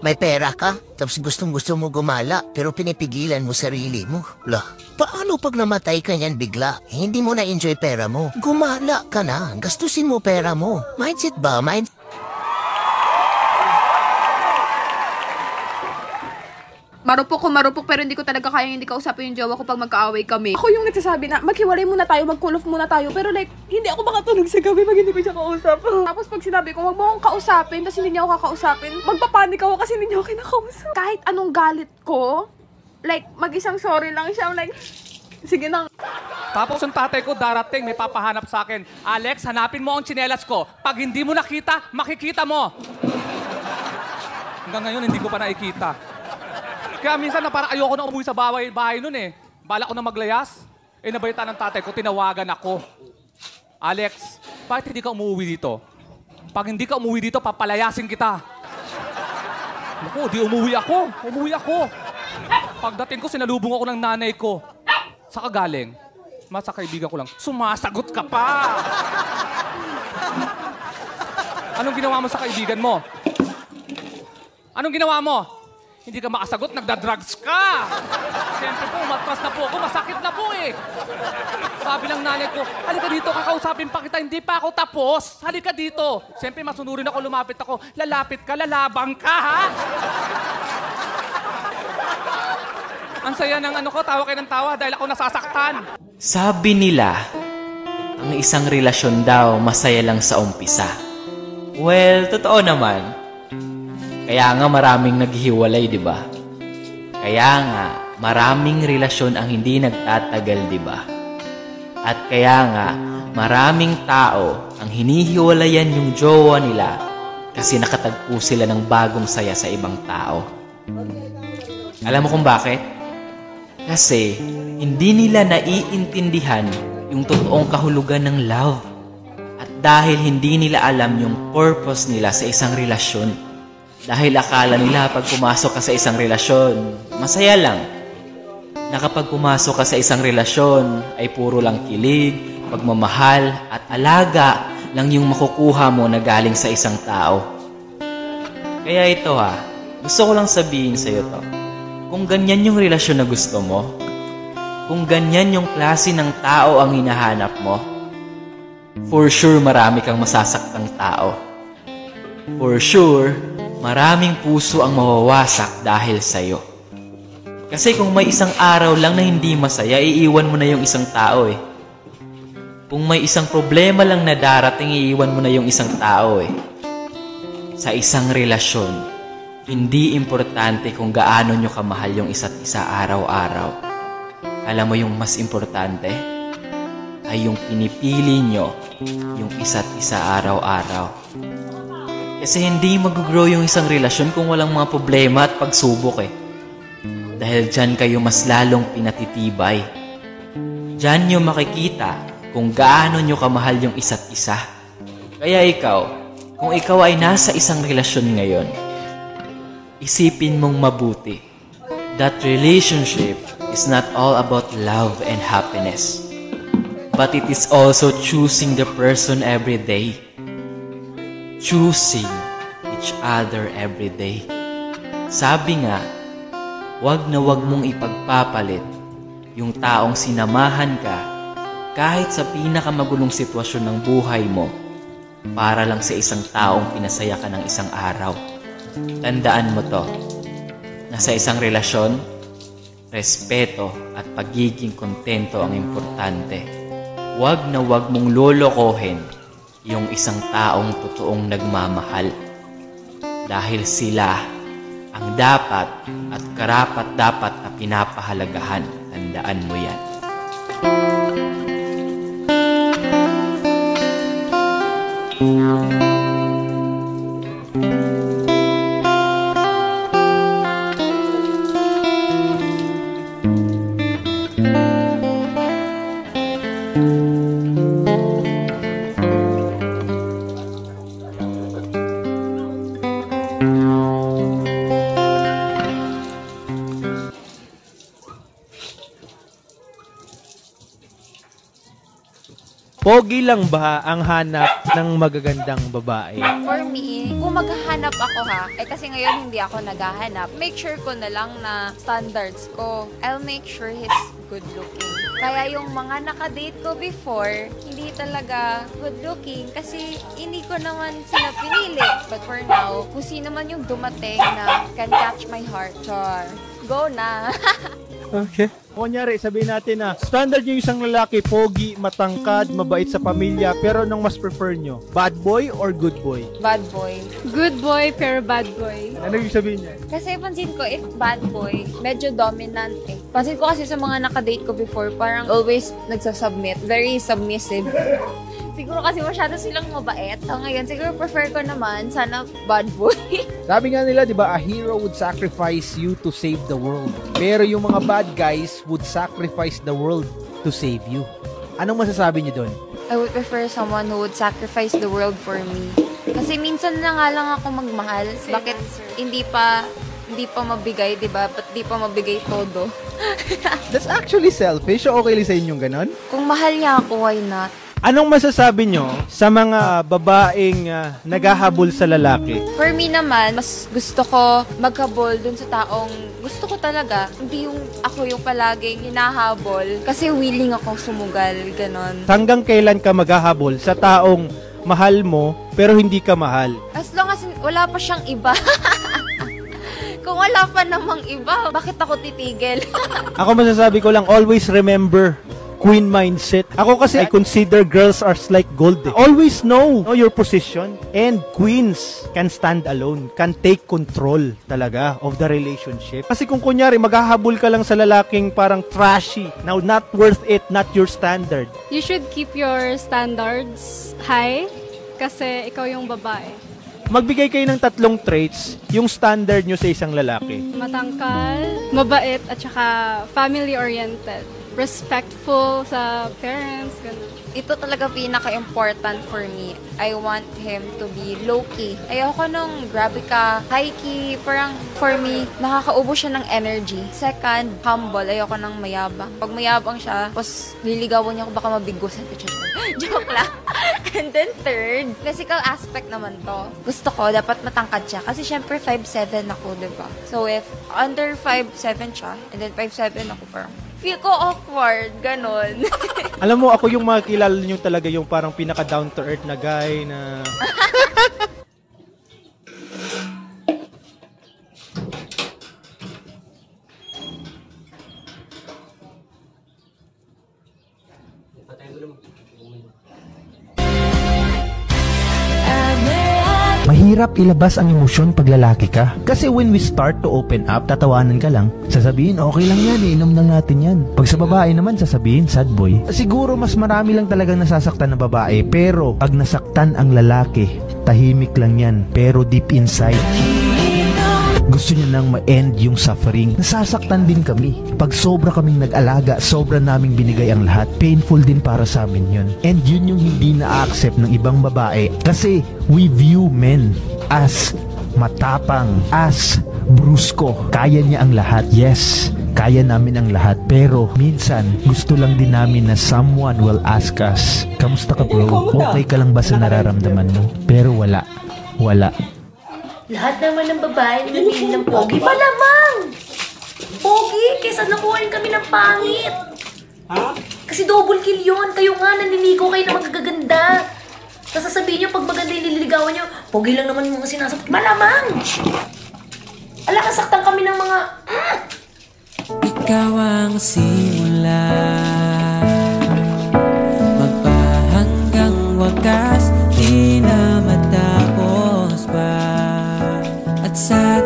May pera ka, tapos gustong-gusto mo gumala, pero pinipigilan mo sarili mo. Lah, paano pag namatay ka niyan bigla? Hindi mo na-enjoy pera mo. Gumala ka na, gastusin mo pera mo. Mindset ba? Marupok ko marupok pero hindi ko talaga kaya hindi kausapin yung jowa ko pag magkaaway kami. Ako yung nagsasabi na maghiwalay muna tayo, mag-cool off muna tayo. Pero like, hindi ako makatulog sa gabi pag hindi ko siya kausap. Tapos pag sinabi ko, wag mo akong kausapin, tapos hindi niya ako kakausapin, magpapanik ako kasi hindi niya ako kinakausap. Kahit anong galit ko, like, mag-isang sorry lang siya. I'm like, sige na. Tapos yung tatay ko darating, may papahanap sa akin. Alex, hanapin mo ang tsinelas ko. Pag hindi mo nakita, makikita mo. Hanggang ngayon, hindi ko pa nakikita. Kaya minsan na parang ayoko na umuwi sa bahay nun eh. Bala ko na maglayas. Eh nabalita ng tatay ko, tinawagan ako. Alex, bakit hindi ka umuwi dito? Pag hindi ka umuwi dito, papalayasin kita. Naku, di umuwi ako. Pagdating ko, sinalubong ako ng nanay ko. Saka galing. Sa kaibigan ko lang, sumasagot ka pa! Anong ginawa mo sa kaibigan mo? Anong ginawa mo? Hindi ka makasagot, nagda-drugs ka! Siyempre po, umatras na po ako, masakit na po eh! Sabi ng nanay ko, halika dito, kakausapin pa kita, hindi pa ako tapos! Halika dito! Siyempre, masunurin ako, lumapit ako, lalapit ka, lalabang ka, ha? Ang saya ng ano ko, tawa kayo ng tawa dahil ako nasasaktan. Sabi nila, ang isang relasyon daw masaya lang sa umpisa. Well, totoo naman. Kaya nga maraming naghihiwalay, di ba? Kaya nga maraming relasyon ang hindi nagtatagal, di ba? At kaya nga maraming tao ang hinihiwalayan yung jowa nila kasi nakatagpo sila ng bagong saya sa ibang tao. Alam mo kung bakit? Kasi hindi nila naiintindihan yung totoong kahulugan ng love. At dahil hindi nila alam yung purpose nila sa isang relasyon. Dahil akala nila pag pumasok ka sa isang relasyon, masaya lang. Na kapag pumasok ka sa isang relasyon, ay puro lang kilig, pagmamahal, at alaga lang yung makukuha mo na galing sa isang tao. Kaya ito gusto ko lang sabihin sa'yo to. Kung ganyan yung relasyon na gusto mo, kung ganyan yung klase ng tao ang hinahanap mo, for sure marami kang masasaktang tao. For sure, maraming puso ang mawawasak dahil sa'yo. Kasi kung may isang araw lang na hindi masaya, iiwan mo na yung isang tao eh. Kung may isang problema lang na darating, iiwan mo na yung isang tao eh. Sa isang relasyon, hindi importante kung gaano nyo kamahal yung isa't isa araw-araw. Alam mo yung mas importante? Ay yung pinipili nyo yung isa't isa araw-araw. Kasi hindi mag-grow yung isang relasyon kung walang mga problema at pagsubok eh. Dahil dyan kayo mas lalong pinatitibay. Dyan nyo makikita kung gaano nyo kamahal yung isa't isa. Kaya ikaw, kung ikaw ay nasa isang relasyon ngayon, isipin mong mabuti. That relationship is not all about love and happiness. But it is also choosing the person every day. Choosing each other every day. Sabi nga, wag na wag mong ipagpapalit yung taong sinamahan ka kahit sa pinakamagulong sitwasyon ng buhay mo para lang sa isang taong pinasaya ka ng isang araw. Tandaan mo to, na sa isang relasyon, respeto at pagiging kontento ang importante. Wag na wag mong lolokohin yung isang taong totoong nagmamahal. Dahil sila ang dapat at karapat-dapat na pinapahalagahan. Tandaan mo yan. Pogi lang ba ang hanap ng magagandang babae? For me, kung maghahanap ako kasi ngayon hindi ako naghahanap, make sure ko na lang na standards ko. I'll make sure he's good looking. Kaya yung mga nakadate ko before, hindi talaga good looking kasi hindi ko naman sila pinili. But for now, kung sino man yung dumating na can catch my heart, char, go na. Okay. Kunyari, sabihin natin na standard yung isang lalaki, pogi, matangkad, mabait sa pamilya, pero anong mas prefer nyo? Bad boy or good boy? Bad boy. Good boy, pero bad boy. Ano yung sabihin niya? Kasi pansin ko, if bad boy, medyo dominant eh. Pansin ko kasi sa mga nakadate ko before, parang always nagsasubmit. Very submissive. Siguro kasi masyado silang mabait. So ngayon, siguro prefer ko naman, sana bad boy. Sabi nga nila, di ba, a hero would sacrifice you to save the world. Pero yung mga bad guys would sacrifice the world to save you. Anong masasabi niyo doon? I would prefer someone who would sacrifice the world for me. Kasi minsan na nga lang ako magmahal. Bakit hindi pa mabigay, di ba? Ba't di pa mabigay todo? That's actually selfish. Okay lang sa inyong ganon? Kung mahal niya ako, why not? Anong masasabi nyo sa mga babaeng naghahabol sa lalaki? For me naman, mas gusto ko maghabol dun sa taong gusto ko talaga. Hindi yung ako yung palaging hinahabol. Kasi willing ako sumugal, ganon. Hanggang kailan ka maghahabol sa taong mahal mo pero hindi ka mahal? As long as wala pa siyang iba. Kung wala pa namang iba, bakit ako titigil? Ako masasabi ko lang, always remember queen mindset. Ako kasi I consider girls are like gold. Always know your position. And queens can stand alone, can take control talaga of the relationship. Kasi kung kunyari maghahabol ka lang sa lalaking parang trashy, now not worth it, not your standard. You should keep your standards high kasi ikaw yung babae. Magbigay kayo ng 3 traits, yung standard nyo sa isang lalaki. Matangkal, mabait, at saka family-oriented. Respectful sa parents, ganun. Ito talaga pinaka-important for me. I want him to be low-key. Ayoko nung grabe ka, high-key. Parang for me, nakakaubo siya ng energy. Second, humble. Ayoko nang mayabang. Pag mayabang siya, tapos liligawan niya ako, baka mabigusan ko siya. Joke lang. And then third, physical aspect naman to. Gusto ko, dapat matangkad siya. Kasi syempre 5'7" ako, diba? So if under 5'7" siya, and then 5'7" ako, parang feel ko awkward, ganon. Alam mo, ako yung makikilala nyo talaga yung parang pinaka down to earth na guy na... Mahirap ilabas ang emosyon pag lalaki ka. Kasi when we start to open up, tatawanan ka lang. Sasabihin, okay lang yan, inom lang natin yan. Pag sa babae naman, sasabihin, sad boy. Siguro mas marami lang talagang nasasaktan na babae. Pero pag nasaktan ang lalaki, tahimik lang yan. Pero deep inside, gusto niya nang ma-end yung suffering. Nasasaktan din kami. Pag sobra kaming nag-alaga, sobra naming binigay ang lahat, painful din para sa amin yun. And yun yung hindi na-accept ng ibang babae. Kasi we view men as matapang, as brusko. Kaya niya ang lahat. Yes, kaya namin ang lahat. Pero minsan, gusto lang din namin na someone will ask us, kamusta ka bro? Okay ka lang ba sa nararamdaman mo? Pero wala. Lahat naman ng babae namimili ng pogi. Malamang! Pogi! Kesa nakuhain kami ng pangit. Ha? Kasi double kill yun. Kayo nga, naninigo kayo na magaganda. Sasabihin nyo, pag maganda yung nililigawan nyo, pogi lang naman yung mga sinasabi. Malamang! Ala, nasaktan kami ng mga... Ikaw ang simula, magpahanggang wakas, di na matapos pa. At sa